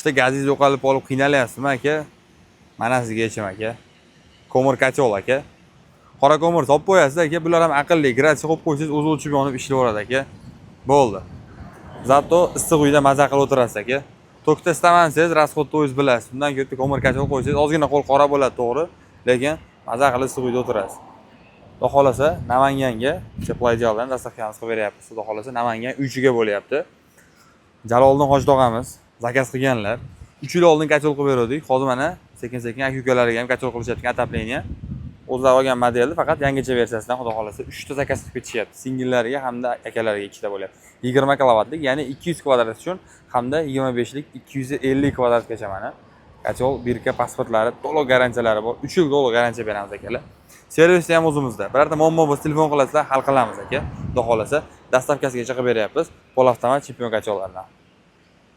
qishda gazingiz yo'qolib qolib qiynalyapsizmi aka? Mana sizga yechim aka. Ko'mir kachol aka. Qora ko'mir solib qo'yasiz aka, bular ham aqlli. Gradusga qo'yib qo'ysangiz o'zi o'chib yonib ishlayveradi aka. Bo'ldi. Zato issiq uyda maza qilib o'tirasiz aka. Tokda istamansiz, rasxodni o'zingiz bilasiz. Undan ko'ra ko'mir kachol qo'ysangiz ozgina qo'l qora bo'ladi, to'g'ri, lekin maza qilib issiq uyda o'tirasiz. Xudo xolasa Namanganga Cheplaydaldan dastavkamiz qilib beryapmiz. Xudo xolasa Namangan 3 ga bo'lyapti. Jaloliddin Hoji tog'amiz zakaz qilganlar. 3 yil oldin kachol qilib berdik. Hozir mana sekin-sekin aka-ukalariga ham kachol qilishyapti, atapleniya. O'zlari olgan modelni faqat yangicha versiyasidan xudo xolasa 3 ta zakaz qilib ketishyapti. Singillariga hamda akalariga 2 ta bo'lyapti. 20 kilovatlik, ya'ni 200 kvadrat uchun hamda 25 lik 250 kvadratgacha mana. Kachol birka pasportlari, to'liq garantiyalari bor. 3 yil to'liq garantiya beramiz akalar. Servisni ham o'zimizda. Birorta muammo bo'lsa telefon qilasizlar, hal qilamiz aka. Xudo xolasa dastavkasiga chiqib beryapmiz. Polavtomat chempion kachollardan.